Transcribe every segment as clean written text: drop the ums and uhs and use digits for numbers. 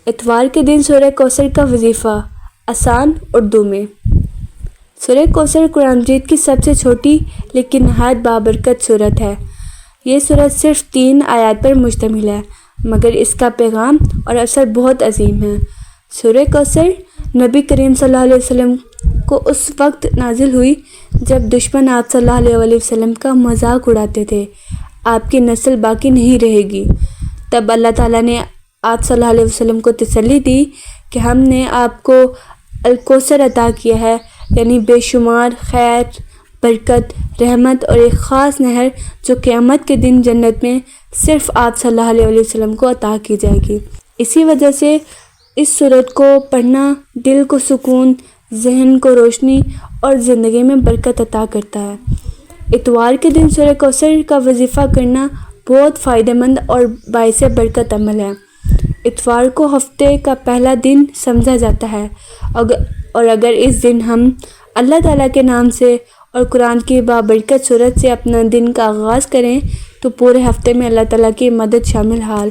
اتوار کے دن سورہ کوثر کا وظیفہ، آسان اردو میں۔ سورہ کوثر قرآن مجید کی سب سے چھوٹی لیکن نہایت بابرکت سورت ہے۔ یہ سورت صرف 3 آیات پر مشتمل ہے، مگر اس کا پیغام اور اثر بہت عظیم ہے۔ سورہ کوثر نبی کریم صلی اللہ علیہ وسلم کو اس وقت نازل ہوئی جب دشمن آپ صلی اللہ علیہ وسلم کا مذاق اڑاتے تھے، آپ کی نسل باقی نہیں رہے گی۔ تب اللہ تعالیٰ نے آپ صلی اللہ علیہ وسلم کو تسلی دی کہ ہم نے آپ کو الکوثر عطا کیا ہے، یعنی بے شمار خیر، برکت، رحمت اور ایک خاص نہر جو قیامت کے دن جنت میں صرف آپ صلی اللہ علیہ وسلم کو عطا کی جائے گی۔ اسی وجہ سے اس سورت کو پڑھنا دل کو سکون، ذہن کو روشنی اور زندگی میں برکت عطا کرتا ہے۔ اتوار کے دن سورہ کوثر کا وظیفہ کرنا بہت فائدہ مند اور باعث برکت عمل ہے۔ اتوار کو ہفتے کا پہلا دن سمجھا جاتا ہے، اور اگر اس دن ہم اللہ تعالیٰ کے نام سے اور قرآن کی بابرکت سورت سے اپنا دن کا آغاز کریں تو پورے ہفتے میں اللہ تعالیٰ کی مدد شامل حال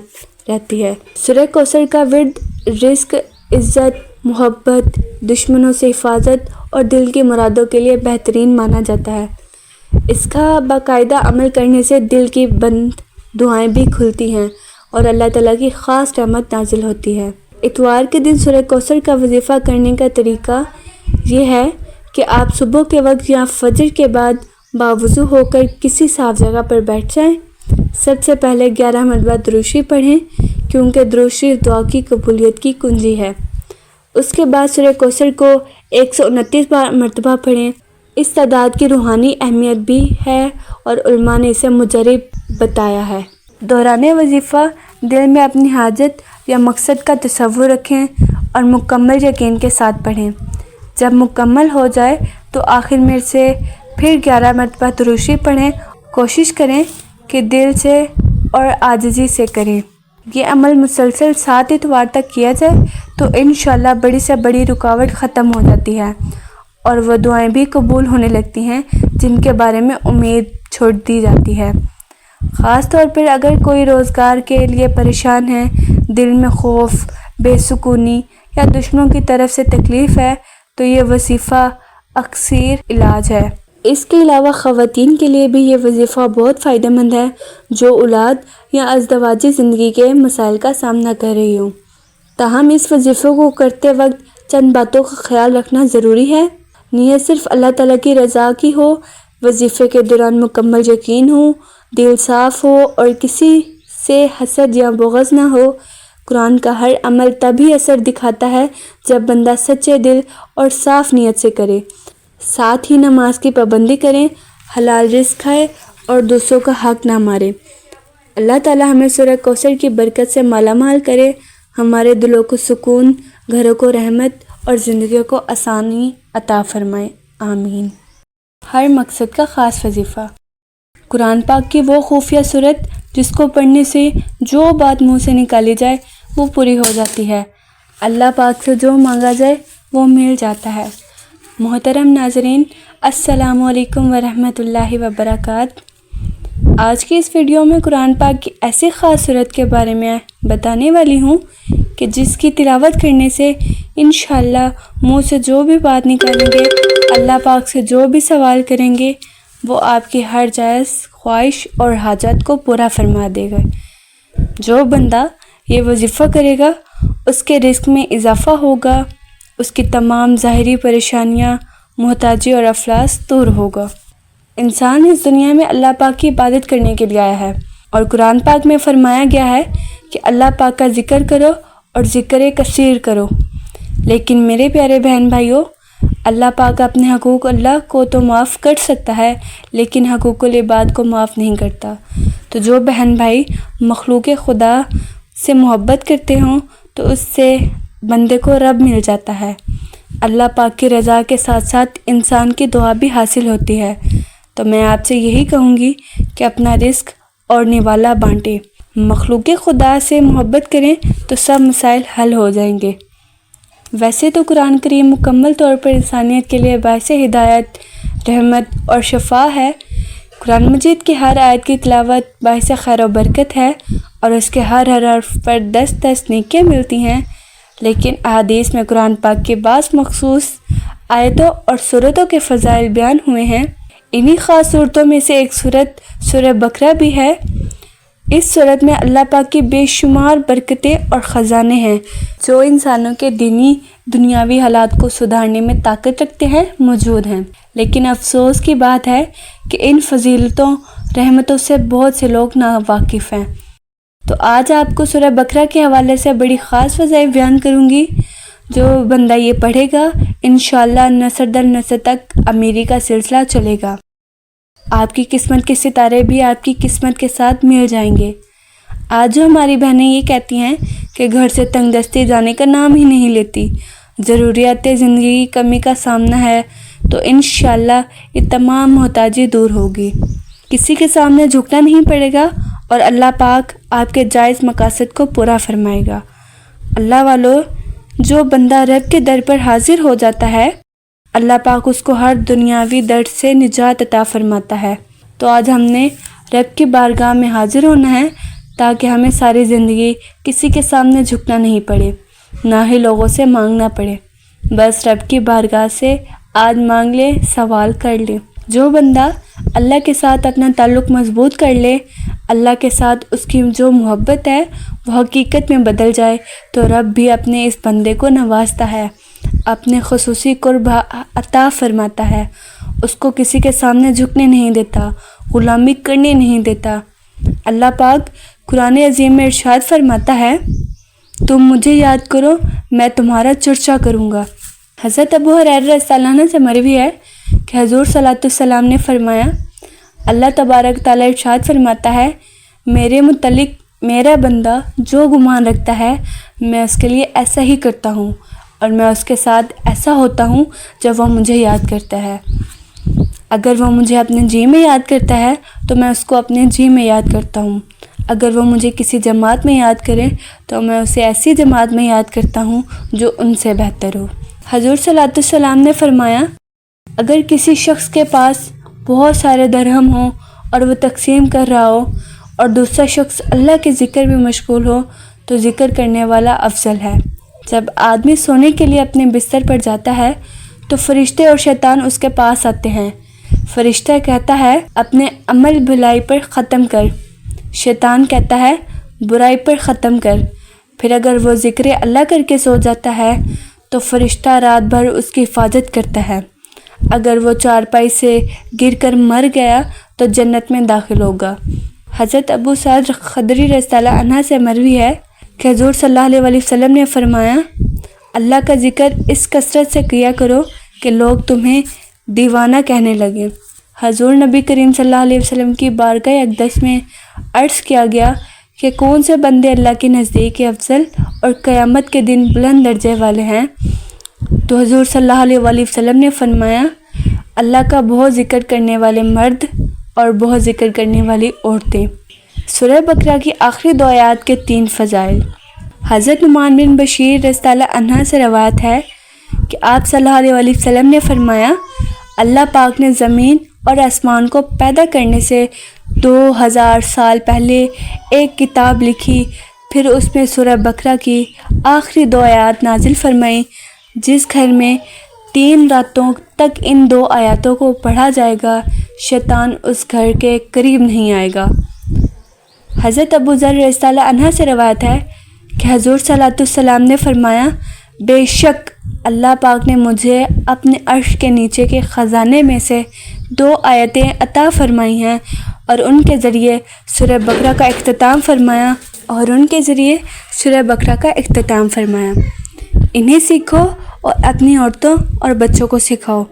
رہتی ہے۔ سورہ کوثر کا ورد رزق، عزت، محبت، دشمنوں سے حفاظت اور دل کی مرادوں کے لیے بہترین مانا جاتا ہے۔ اس کا باقاعدہ عمل کرنے سے دل کی بند دعائیں بھی کھلتی ہیں اور اللہ تعالیٰ کی خاص رحمت نازل ہوتی ہے۔ اتوار کے دن سورہ کوثر کا وظیفہ کرنے کا طریقہ یہ ہے کہ آپ صبح کے وقت یا فجر کے بعد باوضو ہو کر کسی صاف جگہ پر بیٹھ جائیں۔ سب سے پہلے 11 مرتبہ درود شریف پڑھیں، کیونکہ درود شریف دعا کی قبولیت کی کنجی ہے۔ اس کے بعد سورہ کوثر کو 129 مرتبہ پڑھیں۔ اس تعداد کی روحانی اہمیت بھی ہے اور علماء نے اسے مجرب بتایا ہے۔ دوران وظیفہ دل میں اپنی حاجت یا مقصد کا تصور رکھیں اور مکمل یقین کے ساتھ پڑھیں۔ جب مکمل ہو جائے تو آخر میں سے پھر 11 مرتبہ درود شریف پڑھیں۔ کوشش کریں کہ دل سے اور عاجزی سے کریں۔ یہ عمل مسلسل 7 اتوار تک کیا جائے تو انشاءاللہ بڑی سے بڑی رکاوٹ ختم ہو جاتی ہے اور وہ دعائیں بھی قبول ہونے لگتی ہیں جن کے بارے میں امید چھوڑ دی جاتی ہے۔ خاص طور پر اگر کوئی روزگار کے لیے پریشان ہے، دل میں خوف، بے سکونی یا دشمنوں کی طرف سے تکلیف ہے تو یہ وظیفہ اکثیر علاج ہے۔ اس کے علاوہ خواتین کے لیے بھی یہ وظیفہ بہت فائدہ مند ہے جو اولاد یا ازدواجی زندگی کے مسائل کا سامنا کر رہی ہوں۔ تاہم اس وظیفے کو کرتے وقت چند باتوں کا خیال رکھنا ضروری ہے۔ نیت صرف اللہ تعالیٰ کی رضا کی ہو، وظیفے کے دوران مکمل یقین ہو، دل صاف ہو اور کسی سے حسد یا بغض نہ ہو۔ قرآن کا ہر عمل تبھی اثر دکھاتا ہے جب بندہ سچے دل اور صاف نیت سے کرے۔ ساتھ ہی نماز کی پابندی کریں، حلال رزق کھائے اور دوسروں کا حق نہ مارے۔ اللہ تعالیٰ ہمیں سورہ کوثر کی برکت سے مالا مال کرے، ہمارے دلوں کو سکون، گھروں کو رحمت اور زندگیوں کو آسانی عطا فرمائے، آمین۔ ہر مقصد کا خاص وظیفہ۔ قرآن پاک کی وہ خفیہ سورت جس کو پڑھنے سے جو بات منہ سے نکالی جائے وہ پوری ہو جاتی ہے، اللہ پاک سے جو مانگا جائے وہ مل جاتا ہے۔ محترم ناظرین، السلام علیکم ورحمۃ اللہ وبرکاتہ۔ آج کی اس ویڈیو میں قرآن پاک کی ایسی خاص سورت کے بارے میں بتانے والی ہوں کہ جس کی تلاوت کرنے سے انشاءاللہ منہ سے جو بھی بات نکالیں گے، اللہ پاک سے جو بھی سوال کریں گے، وہ آپ کی ہر جائز خواہش اور حاجت کو پورا فرما دے گا۔ جو بندہ یہ وظیفہ کرے گا اس کے رزق میں اضافہ ہوگا، اس کی تمام ظاہری پریشانیاں، محتاجی اور افلاس دور ہوگا۔ انسان اس دنیا میں اللہ پاک کی عبادت کرنے کے لیے آیا ہے، اور قرآن پاک میں فرمایا گیا ہے کہ اللہ پاک کا ذکر کرو اور ذکر کثیر کرو۔ لیکن میرے پیارے بہن بھائیوں، اللہ پاک اپنے حقوق اللہ کو تو معاف کر سکتا ہے لیکن حقوق العباد کو معاف نہیں کرتا۔ تو جو بہن بھائی مخلوق خدا سے محبت کرتے ہوں تو اس سے بندے کو رب مل جاتا ہے۔ اللہ پاک کی رضا کے ساتھ ساتھ انسان کی دعا بھی حاصل ہوتی ہے۔ تو میں آپ سے یہی کہوں گی کہ اپنا رزق اور نوالا بانٹیں، مخلوق خدا سے محبت کریں تو سب مسائل حل ہو جائیں گے۔ ویسے تو قرآن کریم مکمل طور پر انسانیت کے لیے باعث ہدایت، رحمت اور شفا ہے۔ قرآن مجید کی ہر آیت کی تلاوت باعث خیر و برکت ہے اور اس کے ہر حرف پر 10 نیکیاں ملتی ہیں۔ لیکن احادیث میں قرآن پاک کے بعض مخصوص آیتوں اور صورتوں کے فضائل بیان ہوئے ہیں۔ انہی خاص صورتوں میں سے ایک صورت سورہ بقرہ بھی ہے۔ اس صورت میں اللہ پاک کی بے شمار برکتیں اور خزانے ہیں جو انسانوں کے دینی دنیاوی حالات کو سدھارنے میں طاقت رکھتے ہیں، موجود ہیں۔ لیکن افسوس کی بات ہے کہ ان فضیلتوں رحمتوں سے بہت سے لوگ ناواقف ہیں۔ تو آج آپ کو سورہ بقرہ کے حوالے سے بڑی خاص فضائل بیان کروں گی۔ جو بندہ یہ پڑھے گا انشاءاللہ نسل در نسل تک امیری کا سلسلہ چلے گا۔ آپ کی قسمت کے ستارے بھی آپ کی قسمت کے ساتھ مل جائیں گے۔ آج جو ہماری بہنیں یہ کہتی ہیں کہ گھر سے تنگ دستی جانے کا نام ہی نہیں لیتی، ضروریات زندگی کی کمی کا سامنا ہے، تو انشاءاللہ یہ تمام محتاجی دور ہوگی۔ کسی کے سامنے جھکنا نہیں پڑے گا اور اللہ پاک آپ کے جائز مقاصد کو پورا فرمائے گا۔ اللہ والو، جو بندہ رب کے در پر حاضر ہو جاتا ہے اللہ پاک اس کو ہر دنیاوی درد سے نجات عطا فرماتا ہے۔ تو آج ہم نے رب کی بارگاہ میں حاضر ہونا ہے تاکہ ہمیں ساری زندگی کسی کے سامنے جھکنا نہیں پڑے، نہ ہی لوگوں سے مانگنا پڑے۔ بس رب کی بارگاہ سے آج مانگ لے، سوال کر لے۔ جو بندہ اللہ کے ساتھ اپنا تعلق مضبوط کر لے، اللہ کے ساتھ اس کی جو محبت ہے وہ حقیقت میں بدل جائے، تو رب بھی اپنے اس بندے کو نوازتا ہے، اپنے خصوصی قرب عطا فرماتا ہے، اس کو کسی کے سامنے جھکنے نہیں دیتا، غلامی کرنے نہیں دیتا۔ اللہ پاک قرآن عظیم میں ارشاد فرماتا ہے، تم مجھے یاد کرو میں تمہارا چرچا کروں گا۔ حضرت ابو ہریرہ رضی اللہ عنہ سے مروی ہے کہ حضور صلی اللہ علیہ وسلم نے فرمایا، اللہ تبارک تعالیٰ ارشاد فرماتا ہے، میرے متعلق میرا بندہ جو گمان رکھتا ہے میں اس کے لیے ایسا ہی کرتا ہوں، اور میں اس کے ساتھ ایسا ہوتا ہوں جب وہ مجھے یاد کرتا ہے۔ اگر وہ مجھے اپنے جی میں یاد کرتا ہے تو میں اس کو اپنے جی میں یاد کرتا ہوں۔ اگر وہ مجھے کسی جماعت میں یاد کرے تو میں اسے ایسی جماعت میں یاد کرتا ہوں جو ان سے بہتر ہو۔ حضور صلی اللہ علیہ وسلم نے فرمایا، اگر کسی شخص کے پاس بہت سارے درہم ہوں اور وہ تقسیم کر رہا ہو اور دوسرا شخص اللہ کے ذکر میں مشغول ہو تو ذکر کرنے والا افضل ہے۔ جب آدمی سونے کے لیے اپنے بستر پر جاتا ہے تو فرشتے اور شیطان اس کے پاس آتے ہیں۔ فرشتہ کہتا ہے اپنے عمل بھلائی پر ختم کر، شیطان کہتا ہے برائی پر ختم کر۔ پھر اگر وہ ذکر اللہ کر کے سو جاتا ہے تو فرشتہ رات بھر اس کی حفاظت کرتا ہے۔ اگر وہ چارپائی سے گر کر مر گیا تو جنت میں داخل ہوگا۔ حضرت ابو سعید خدری رضی اللہ عنہ سے مروی ہے کہ حضور صلی اللہ علیہ وسلم نے فرمایا، اللہ کا ذکر اس کثرت سے کیا کرو کہ لوگ تمہیں دیوانہ کہنے لگیں۔ حضور نبی کریم صلی اللہ علیہ وسلم کی بارگاہ اقدس میں عرض کیا گیا کہ کون سے بندے اللہ کے نزدیک افضل اور قیامت کے دن بلند درجے والے ہیں؟ تو حضور صلی اللہ علیہ وسلم نے فرمایا، اللہ کا بہت ذکر کرنے والے مرد اور بہت ذکر کرنے والی عورتیں۔ سورہ بقرہ کی آخری 2 آیات کے 3 فضائل۔ حضرت نعمان بن بشیر رضی اللہ عنہ سے روایت ہے کہ آپ صلی اللہ علیہ وسلم نے فرمایا، اللہ پاک نے زمین اور آسمان کو پیدا کرنے سے 2000 سال پہلے ایک کتاب لکھی، پھر اس میں سورہ بقرہ کی آخری 2 آیات نازل فرمائی۔ جس گھر میں 3 راتوں تک ان 2 آیاتوں کو پڑھا جائے گا شیطان اس گھر کے قریب نہیں آئے گا۔ حضرت ابو ذر رضی اللہ عنہ سے روایت ہے کہ حضور صلی اللہ علیہ وسلم نے فرمایا، بے شک اللہ پاک نے مجھے اپنے عرش کے نیچے کے خزانے میں سے 2 آیتیں عطا فرمائی ہیں اور ان کے ذریعے سورہ بقرہ کا اختتام فرمایا انہیں سیکھو اور اپنی عورتوں اور بچوں کو سکھاؤ،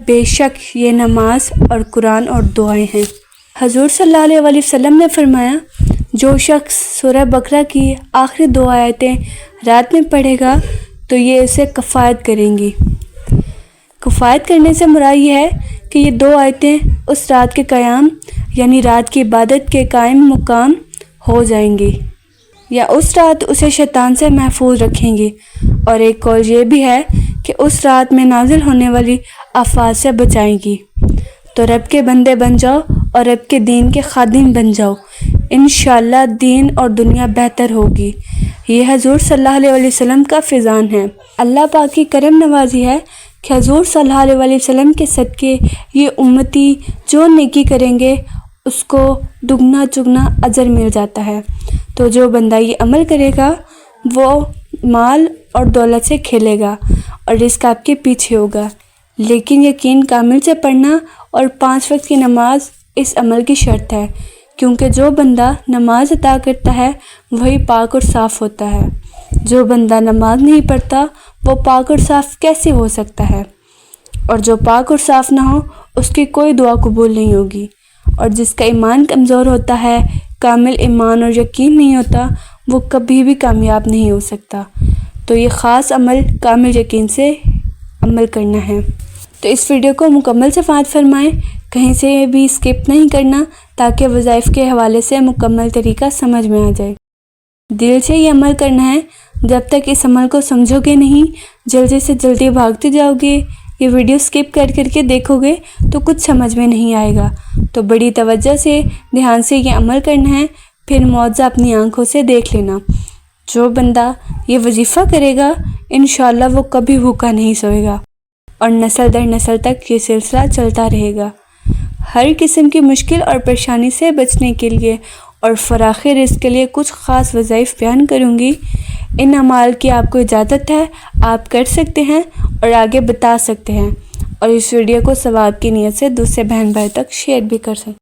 بے شک یہ نماز اور قرآن اور دعائیں ہیں۔ حضور صلی اللہ علیہ وسلم نے فرمایا، جو شخص سورہ بقرہ کی آخری 2 آیتیں رات میں پڑھے گا تو یہ اسے کفایت کریں گی۔ کفایت کرنے سے مراد یہ ہے کہ یہ 2 آیتیں اس رات کے قیام یعنی رات کی عبادت کے قائم مقام ہو جائیں گی، یا اس رات اسے شیطان سے محفوظ رکھیں گی، اور ایک قول یہ بھی ہے کہ اس رات میں نازل ہونے والی آفات سے بچائیں گی۔ تو رب کے بندے بن جاؤ اور رب کے دین کے خادم بن جاؤ، انشاءاللہ دین اور دنیا بہتر ہوگی۔ یہ حضور صلی اللہ علیہ وسلم کا فیضان ہے۔ اللہ پاک کی کرم نوازی ہے کہ حضور صلی اللہ علیہ وسلم کے صدقے یہ امتی جو نیکی کریں گے اس کو دگنا چگنا اجر مل جاتا ہے۔ تو جو بندہ یہ عمل کرے گا وہ مال اور دولت سے کھیلے گا اور رزق آپ کے پیچھے ہوگا، لیکن یقین کامل سے پڑھنا اور 5 وقت کی نماز اس عمل کی شرط ہے، کیونکہ جو بندہ نماز ادا کرتا ہے وہی پاک اور صاف ہوتا ہے۔ جو بندہ نماز نہیں پڑھتا وہ پاک اور صاف کیسے ہو سکتا ہے؟ اور جو پاک اور صاف نہ ہو اس کی کوئی دعا قبول نہیں ہوگی، اور جس کا ایمان کمزور ہوتا ہے، کامل ایمان اور یقین نہیں ہوتا، وہ کبھی بھی کامیاب نہیں ہو سکتا۔ تو یہ خاص عمل کامل یقین سے عمل کرنا ہے۔ تو اس ویڈیو کو مکمل سماعت فرمائیں، کہیں سے بھی اسکپ نہیں کرنا تاکہ وظائف کے حوالے سے مکمل طریقہ سمجھ میں آ جائے۔ دل سے یہ عمل کرنا ہے، جب تک اس عمل کو سمجھو گے نہیں جلدی سے جلدی بھاگتے جاؤ گے، یہ ویڈیو اسکپ کر کے دیکھو گے تو کچھ سمجھ میں نہیں آئے گا۔ تو بڑی توجہ سے دھیان سے یہ عمل کرنا ہے، پھر معجزہ اپنی آنکھوں سے دیکھ لینا۔ جو بندہ یہ وظیفہ کرے گا انشاءاللہ وہ کبھی بھوکا نہیں سوئے گا اور نسل در نسل تک یہ سلسلہ چلتا رہے گا۔ ہر قسم کی مشکل اور پریشانی سے بچنے کے لیے اور فراخ رزق کے لیے کچھ خاص وظائف بیان کروں گی۔ ان اعمال کی آپ کو اجازت ہے، آپ کر سکتے ہیں اور آگے بتا سکتے ہیں، اور اس ویڈیو کو ثواب کی نیت سے دوسرے بہن بھائی تک شیئر بھی کر سکتے ہیں۔